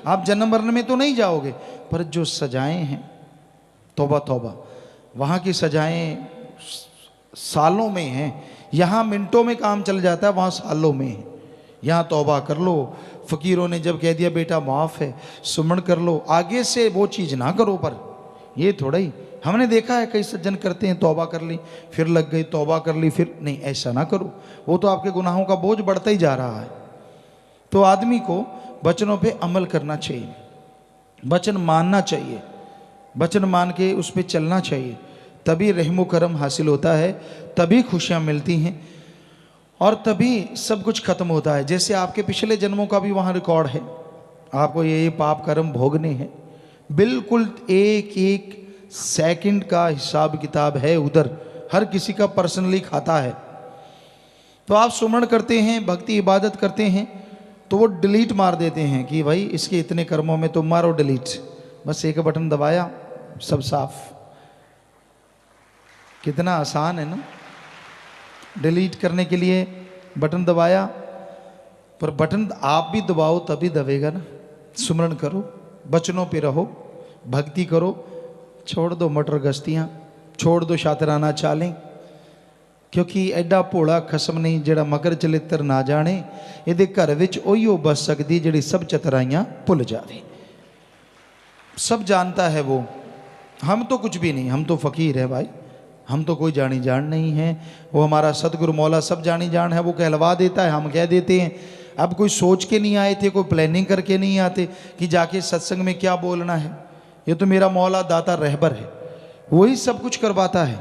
आप जन्म मरण में तो नहीं जाओगे, पर जो सजाएं हैं, तौबा तौबा, वहाँ की सजाएं सालों में हैं। यहाँ मिनटों में काम चल जाता है, वहाँ सालों में है। यहाँ तौबा कर लो। फ़कीरों ने जब कह दिया बेटा माफ़ है, सुमन कर लो, आगे से वो चीज़ ना करो। पर ये थोड़ा ही, हमने देखा है कई सज्जन करते हैं, तौबा कर ली फिर लग गई, तौबा कर ली फिर नहीं, ऐसा ना करो, वो तो आपके गुनाहों का बोझ बढ़ता ही जा रहा है। तो आदमी को वचनों पे अमल करना चाहिए, वचन मानना चाहिए, वचन मान के उस पर चलना चाहिए, तभी रहमो करम हासिल होता है, तभी खुशियाँ मिलती हैं और तभी सब कुछ खत्म होता है। जैसे आपके पिछले जन्मों का भी वहाँ रिकॉर्ड है, आपको ये पाप कर्म भोगने हैं, बिल्कुल एक एक सेकंड का हिसाब किताब है उधर, हर किसी का पर्सनली खाता है। तो आप सुमरण करते हैं, भक्ति इबादत करते हैं, तो वो डिलीट मार देते हैं कि भाई इसके इतने कर्मों में तो मारो डिलीट, बस एक बटन दबाया सब साफ। कितना आसान है ना, डिलीट करने के लिए बटन दबाया, पर बटन आप भी दबाओ तभी दबेगा ना। सुमरण करो, वचनों पे रहो, भक्ति करो, छोड़ दो मटर गश्तियाँ, छोड़ दो शातराना चालें, क्योंकि एडा भोला खसम नहीं ਜਿਹੜਾ मगर चलित्र ना जाने, ਇਹਦੇ घर विच ओहियो बस सकती ਜਿਹੜੀ सब चतुराइयाँ भुल जावे। सब जानता है वो, हम तो कुछ भी नहीं, हम तो फ़कीर है भाई, हम तो कोई जानी जान नहीं है। वो हमारा सतगुरु मौला सब जानी जान है, वो कहलवा देता है, हम कह देते हैं। अब कोई सोच के नहीं आए थे, कोई प्लानिंग करके नहीं आते कि जाके सत्संग में क्या बोलना है। ये तो मेरा मौला दाता रहबर है, वही सब कुछ करवाता है।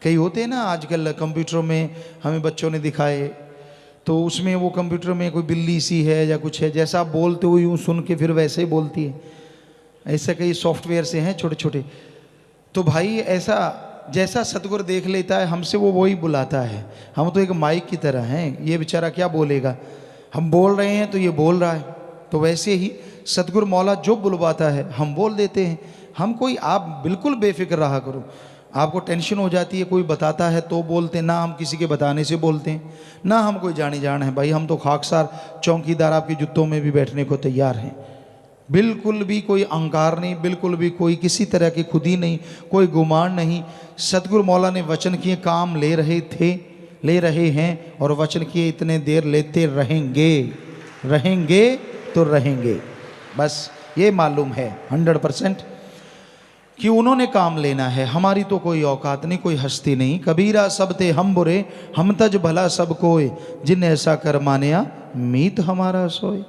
कई होते हैं ना आजकल कंप्यूटरों में, हमें बच्चों ने दिखाए, तो उसमें वो कंप्यूटर में कोई बिल्ली सी है या कुछ है, जैसा आप बोलते हो यूँ सुन के फिर वैसे ही बोलती है। ऐसे कई सॉफ्टवेयर से हैं छोटे छोटे। तो भाई ऐसा जैसा सतगुरु देख लेता है हमसे, वो वही बुलाता है। हम तो एक माइक की तरह हैं, ये बेचारा क्या बोलेगा, हम बोल रहे हैं तो ये बोल रहा है। तो वैसे ही सतगुरु मौला जो बुलवाता है हम बोल देते हैं। हम कोई, आप बिल्कुल बेफिक्र रहा करो, आपको टेंशन हो जाती है कोई बताता है तो बोलते हैं, ना हम किसी के बताने से बोलते हैं, ना हम कोई जानी जान है भाई। हम तो खाकसार चौकीदार आपके जुत्तों में भी बैठने को तैयार हैं। बिल्कुल भी कोई अहंकार नहीं, बिल्कुल भी कोई किसी तरह की खुदी नहीं, कोई गुमान नहीं। सतगुरु मौला ने वचन किए, काम ले रहे थे, ले रहे हैं, और वचन किए इतने देर लेते रहेंगे, रहेंगे तो रहेंगे। बस ये मालूम है 100% कि उन्होंने काम लेना है। हमारी तो कोई औकात नहीं, कोई हस्ती नहीं। कबीरा सब ते हम बुरे, हम तज भला सब कोय, जिन ऐसा कर मानिया मीत हमारा सोए।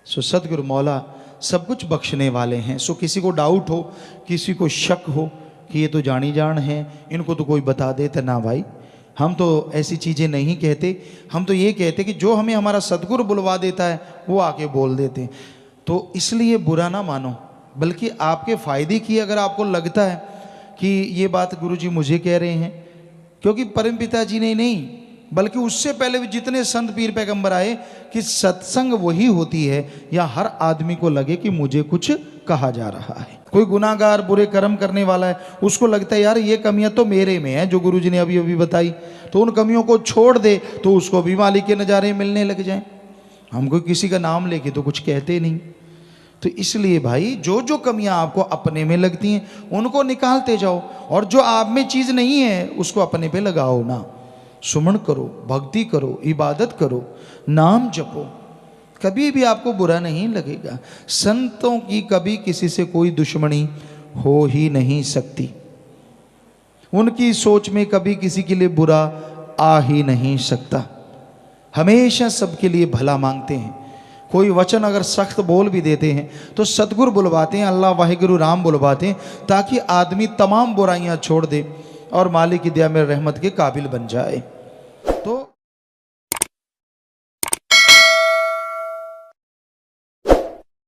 सो सतगुरु मौला सब कुछ बख्शने वाले हैं। सो किसी को डाउट हो, किसी को शक हो कि ये तो जानी जान है, इनको तो कोई बता दे, तो ना भाई, हम तो ऐसी चीज़ें नहीं कहते। हम तो ये कहते कि जो हमें हमारा सतगुरु बुलवा देता है वो आके बोल देते। तो इसलिए बुरा ना मानो, बल्कि आपके फ़ायदे की अगर आपको लगता है कि ये बात गुरुजी मुझे कह रहे हैं, क्योंकि परमपिता जी ने नहीं बल्कि उससे पहले भी जितने संत पीर पैगंबर आए, कि सत्संग वही होती है या हर आदमी को लगे कि मुझे कुछ कहा जा रहा है। कोई गुनाहगार बुरे कर्म करने वाला है, उसको लगता है यार ये कमियां तो मेरे में है जो गुरुजी ने अभी अभी बताई, तो उन कमियों को छोड़ दे तो उसको भी मालिक के नज़ारे मिलने लग जाए। हम कोई किसी का नाम लेके तो कुछ कहते नहीं। तो इसलिए भाई जो जो कमियां आपको अपने में लगती हैं उनको निकालते जाओ, और जो आप में चीज़ नहीं है उसको अपने पे लगाओ ना। सुमन करो, भक्ति करो, इबादत करो, नाम जपो, कभी भी आपको बुरा नहीं लगेगा। संतों की कभी किसी से कोई दुश्मनी हो ही नहीं सकती, उनकी सोच में कभी किसी के लिए बुरा आ ही नहीं सकता। हमेशा सबके लिए भला मांगते हैं। कोई वचन अगर सख्त बोल भी देते हैं तो सतगुरु बुलवाते हैं, अल्लाह वाहिगुरु राम बुलवाते हैं, ताकि आदमी तमाम बुराइयां छोड़ दे और मालिक की दया में रहमत के काबिल बन जाए।